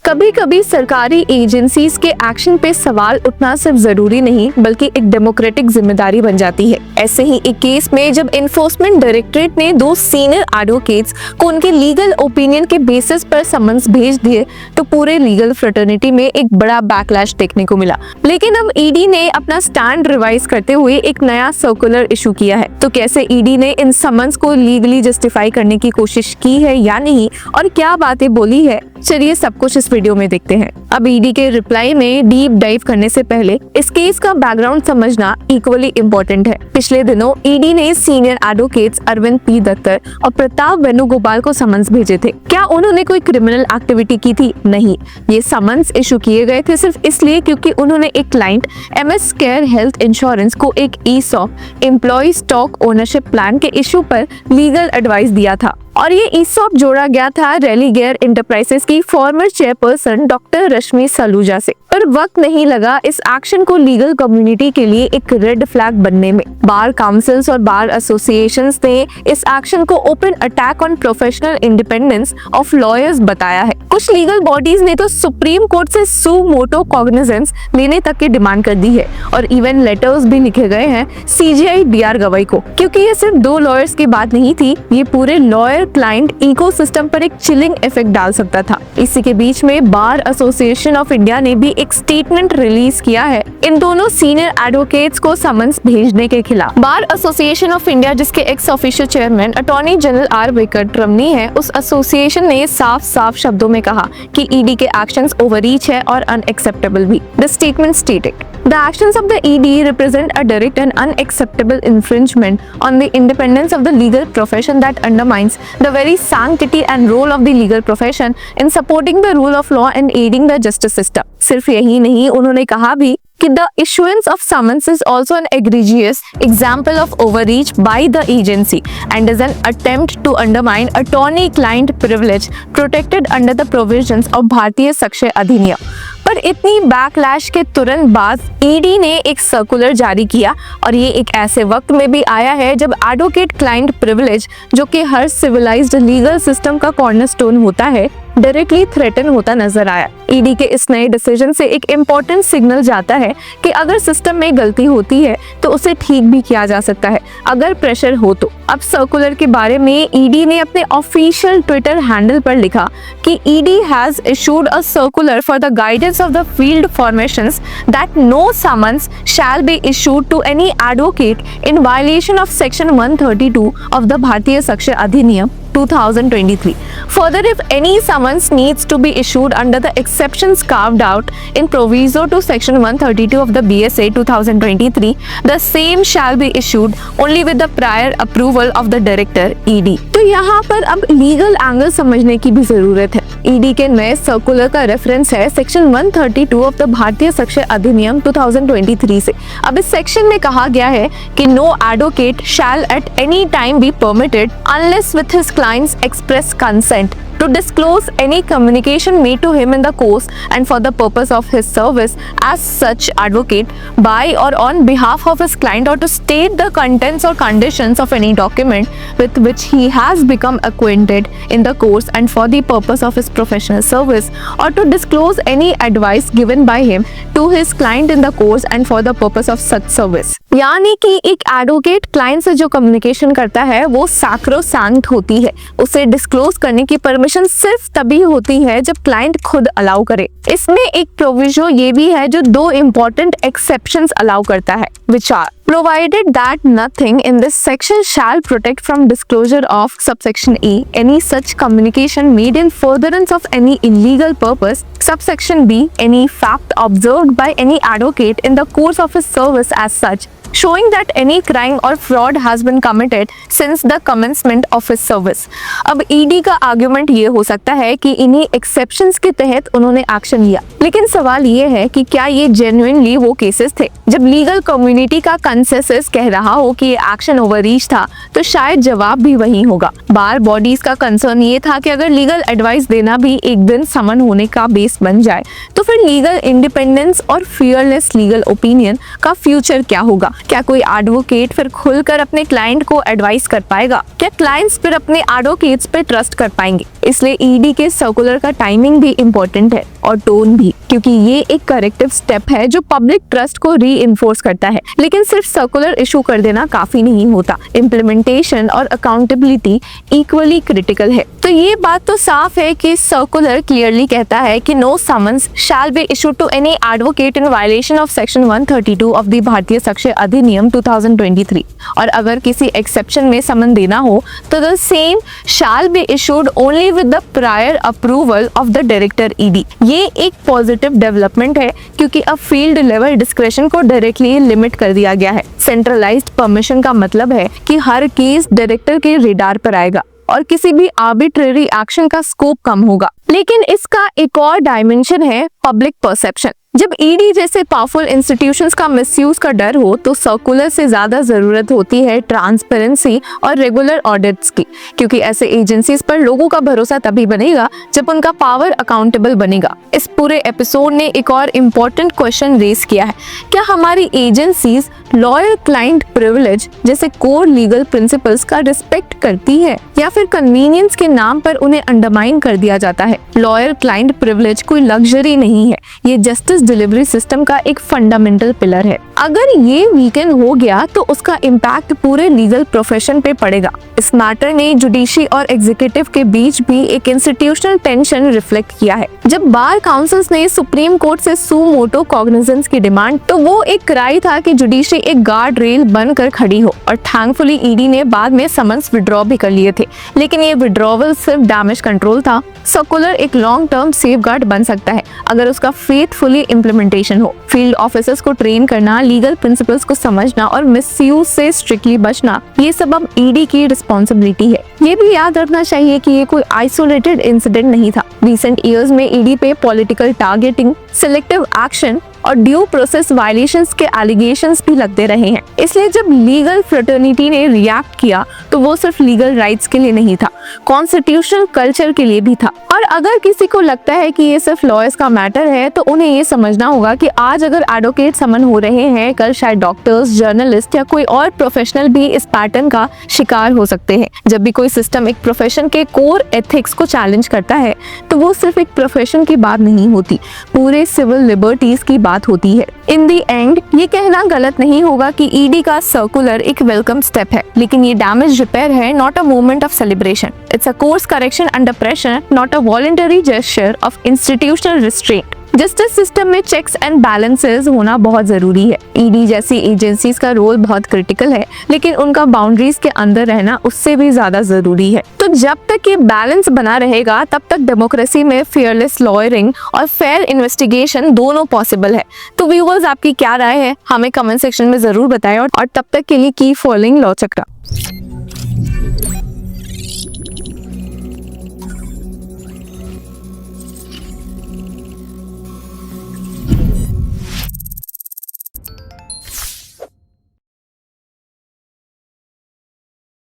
कभी कभी सरकारी एजेंसीज के एक्शन पे सवाल उठना सिर्फ जरूरी नहीं बल्कि एक डेमोक्रेटिक जिम्मेदारी बन जाती है। ऐसे ही एक केस में जब एनफोर्समेंट डायरेक्टरेट ने 2 सीनियर एडवोकेट्स को उनके लीगल ओपिनियन के बेसिस पर समन्स भेज दिए तो पूरे लीगल फ्रेटर्निटी में एक बड़ा बैकलैश देखने को मिला। लेकिन अब ईडी ने अपना स्टैंड रिवाइज करते हुए एक नया सर्कुलर इशू किया है। तो कैसे ईडी ने इन समन्स को लीगली जस्टिफाई करने की कोशिश की है या नहीं और क्या बातें बोली है, चलिए सब कुछ इस वीडियो में देखते हैं। अब ईडी के रिप्लाई में डीप डाइव करने से पहले इस केस का बैकग्राउंड समझना इक्वली इम्पोर्टेंट है। पिछले दिनों ईडी ने सीनियर एडवोकेट्स अरविंद पी दत्तर और प्रताप वेणुगोपाल को समन्स भेजे थे। क्या उन्होंने कोई क्रिमिनल एक्टिविटी की थी? नहीं, ये समन्स इशू किए गए थे सिर्फ इसलिए क्योंकि उन्होंने एक client MS care health insurance को एक ESOP employ stock ownership plan के इशू पर लीगल एडवाइस दिया था और ये ESOP जोड़ा गया था रेलिगेयर एंटरप्राइजेस की former chairperson doctor Rashmi Saluja से। पर वक्त नहीं लगा इस एक्शन को लीगल कम्युनिटी के लिए एक रेड फ्लैग बनने में। बार काउंसिल्स और बार एसोसिएशंस ने इस एक्शन को open attack on professional independence of lawyers बताया है। कुछ लीगल बॉडीज ने तो सुप्रीम कोर्ट से सू मोटो कॉग्निजेंस लेने तक की डिमांड कर दी है और इवन लेटर्स भी लिखे गए हैं CJI DR गवाई को, क्योंकि ये सिर्फ 2 लॉयर्स की बात नहीं थी, ये पूरे लॉयर क्लाइंट इकोसिस्टम पर एक चिलिंग इफेक्ट डाल सकता था। इसी के बीच में बार एसोसिएशन ऑफ इंडिया ने भी एक स्टेटमेंट रिलीज किया है इन दोनों सीनियर एडवोकेट्स को समन्स भेजने के खिलाफ। बार एसोसिएशन ऑफ इंडिया, जिसके x official chairman attorney general R Venkataramani है, उस एसोसिएशन ने साफ शब्दों में कहा कि ईडी के एक्शंस ओवररीच है और अनएक्सेप्टेबल भी। The statement stated The actions of the ED represent a direct and unacceptable infringement on the independence of the legal profession that undermines the very sanctity and role of the legal profession in supporting the rule of law and aiding the justice system. सिर्फ यही नहीं, उन्होंने कहा भी कि the issuance of summons is also an egregious example of overreach by the agency and is an attempt to undermine attorney-client privilege protected under the provisions of भारतीय साक्ष्य अधिनियम। पर इतनी बैकलैश के तुरंत बाद ईडी ने एक सर्कुलर जारी किया और ये एक ऐसे वक्त में भी आया है जब एडवोकेट क्लाइंट प्रिविलेज, जो कि हर सिविलाइज्ड लीगल सिस्टम का कॉर्नरस्टोन होता है, डायरेक्टली थ्रेटन होता नजर आया। ईडी के इस नए डिसीजन से एक इम्पोर्टेंट सिग्नल जाता है कि अगर सिस्टम में गलती होती है तो उसे ठीक भी किया जा सकता है अगर प्रेशर हो तो। अब सर्कुलर के बारे में ईडी ने अपने ऑफिशियल ट्विटर हैंडल पर लिखा कि ED has issued a circular for the guidance of the field formations that no summons shall be issued to any advocate in violation of section 132 of the Bharatiya Sakshya अधिनियम 2023. Further, if any summons needs to be issued under the exceptions carved out in proviso to section 132 of the BSA 2023, the same shall be issued only with the prior approval of the director ED. तो यहाँ पर अब legal angle समझने की भी जरूरत है। ED के नए सर्कुलर का रेफरेंस है section 132 of the Bharatiya Sakshya अधिनियम 2023 से। अब इस सेक्शन में कहा गया है कि no advocate shall at any time be permitted unless with his client's express consent to disclose any communication made to him in the course and for the purpose of his service as such advocate by or on behalf of his client, or to state the contents or conditions of any document with which he has become acquainted in the course and for the purpose of his professional service, or to disclose any advice given by him to his client in the course and for the purpose of such service। यानी कि एक advocate client से जो communication करता है वो sacrosanct होती है। उसे डिस्क्लोज करने की परमिशन सिर्फ तभी होती है जब क्लाइंट खुद अलाउ करे। इसमें एक प्रोविजो ये भी है जो 2 इम्पोर्टेंट एक्सेप्शंस अलाउ करता है, which are provided that nothing in this section shall protect from disclosure of subsection A any such communication made in furtherance of any illegal purpose, subsection B any fact observed by any advocate in the course of his service as such, showing that any crime or fraud has been committed since the commencement of his service। अब ED का argument ये हो सकता है कि इन्हीं exceptions के तहत उन्होंने एक्शन लिया, लेकिन सवाल ये है कि क्या ये जेन्युइनली वो केसेस थे? जब लीगल कम्युनिटी का कंसेंसस कह रहा हो कि ये एक्शन ओवररीच था तो शायद जवाब भी वही होगा। बार बॉडीज का कंसर्न ये था कि अगर लीगल एडवाइस देना भी एक दिन समन होने का बेस बन जाए तो फिर लीगल इंडिपेंडेंस और फियरलेस लीगल ओपिनियन का फ्यूचर क्या होगा? क्या कोई एडवोकेट फिर खुलकर अपने क्लाइंट को एडवाइस कर पाएगा? क्या क्लाइंट्स फिर अपने एडवोकेट्स पे ट्रस्ट कर पाएंगे? इसलिए ईडी के सर्कुलर का टाइमिंग भी इम्पोर्टेंट है और टोन भी, क्योंकि ये एक करेक्टिव स्टेप है जो पब्लिक ट्रस्ट को रीइंफोर्स करता है। लेकिन सिर्फ सर्कुलर इशू कर देना काफी नहीं होता, इम्प्लीमेंटेशन और अकाउंटेबिलिटी इक्वली क्रिटिकल है। तो ये बात तो साफ है कि सर्कुलर क्लियरली कहता है कि no summons shall be issued to any advocate in violation of section 132 of the Bharatiya Sakshya अधिनियम 2023, और अगर किसी एक्सेप्शन में समन देना हो तो the same shall be issued only with the prior approval of the director ED. ये एक पॉजिटिव डेवलपमेंट है क्योंकि अब फील्ड लेवल डिस्क्रेशन को डायरेक्टली लिमिट कर दिया गया है। सेंट्रलाइज्ड परमिशन का मतलब है कि हर केस डायरेक्टर के रेडार पर आएगा और किसी भी आर्बिट्रेरी एक्शन का स्कोप कम होगा। लेकिन इसका एक और डायमेंशन है पब्लिक परसेप्शन। जब ईडी जैसे पावरफुल इंस्टीट्यूशंस का मिसयूज का डर हो तो सर्कुलर से ज्यादा जरूरत होती है ट्रांसपेरेंसी और रेगुलर ऑडिट्स की, क्योंकि ऐसे एजेंसीज पर लोगों का भरोसा तभी बनेगा जब उनका पावर अकाउंटेबल बनेगा। इस पूरे एपिसोड ने एक और इम्पोर्टेंट क्वेश्चन रेज किया है, क्या हमारी एजेंसीज लॉयल क्लाइंट प्रिविलेज जैसे कोर लीगल प्रिंसिपल्स का रिस्पेक्ट करती है या फिर कन्वीनियंस के नाम पर उन्हें अंडरमाइन कर दिया जाता है। लॉयल क्लाइंट प्रिविलेज कोई लग्जरी नहीं है, ये जस्टिस डिलीवरी सिस्टम का एक फंडामेंटल पिलर है। अगर ये वीकेंड हो गया तो उसका इम्पैक्ट पूरे लीगल प्रोफेशन पे पड़ेगा। इस मैटर ने जुडिशरी और एग्जीक्यूटिव के बीच भी एक इंस्टीट्यूशनल टेंशन रिफ्लेक्ट किया है। जब बार काउंसिल्स ने सुप्रीम कोर्ट से सू मोटो कॉग्निजेंस की डिमांड, तो वो एक क्राई था कि जुडिशरी एक गार्ड रेल बनकर खड़ी हो, और थैंकफुली ईडी ने बाद में समन्स विड्रॉ भी कर लिए थे। लेकिन ये विड्रॉवल सिर्फ डैमेज कंट्रोल था। सर्कुलर एक लॉन्ग टर्म सेफगार्ड बन सकता है अगर उसका फेथफुली इम्प्लीमेंटेशन हो। फील्ड ऑफिसर्स को ट्रेन करना, लीगल प्रिंसिपल्स को समझना और मिसयूज से स्ट्रिक्टली बचना, ये सब अब ईडी की रिस्पॉन्सिबिलिटी है। ये भी याद रखना चाहिए कि ये कोई आइसोलेटेड इंसिडेंट नहीं था। रिसेंट ईयर्स में ईडी पे पॉलिटिकल टारगेटिंग, सिलेक्टिव एक्शन और ड्यू प्रोसेस वायलेशंस के एलिगेशंस भी लगते रहे हैं। इसलिए जब लीगल फ्रेटर्निटी ने रिएक्ट किया तो वो सिर्फ लीगल राइट्स के लिए नहीं था, कॉन्स्टिट्यूशनल कल्चर के लिए भी था। और अगर किसी को लगता है कि ये सिर्फ लॉयर्स का मैटर है तो उन्हें ये समझना होगा कि आज अगर एडवोकेट समन हो रहे हैं, कल शायद डॉक्टर्स, जर्नलिस्ट या कोई और प्रोफेशनल भी इस पैटर्न का शिकार हो सकते हैं। जब भी कोई सिस्टम एक प्रोफेशन के कोर एथिक्स को चैलेंज करता है तो वो सिर्फ एक प्रोफेशन की बात नहीं होती, पूरे सिविल लिबर्टीज की बात होती है। इन दी एंड ये कहना गलत नहीं होगा कि ईडी का सर्कुलर एक वेलकम स्टेप है, लेकिन ये डैमेज रिपेयर है, not a moment of celebration. It's a course correction under pressure, not a voluntary gesture of institutional restraint. Justice system में चेक्स एंड बैलेंसेस होना बहुत जरूरी है। ईडी जैसी एजेंसीज का रोल बहुत क्रिटिकल है, लेकिन उनका बाउंड्रीज के अंदर रहना उससे भी ज्यादा जरूरी है। तो जब तक ये बैलेंस बना रहेगा तब तक डेमोक्रेसी में फेयरलेस लॉयरिंग और फेयर इन्वेस्टिगेशन दोनों पॉसिबल है। तो व्यूअर्स, आपकी क्या राय है हमें कमेंट सेक्शन में जरूर बताएं, और तब तक के लिए कीप फॉलोइंग लॉ चक्रा।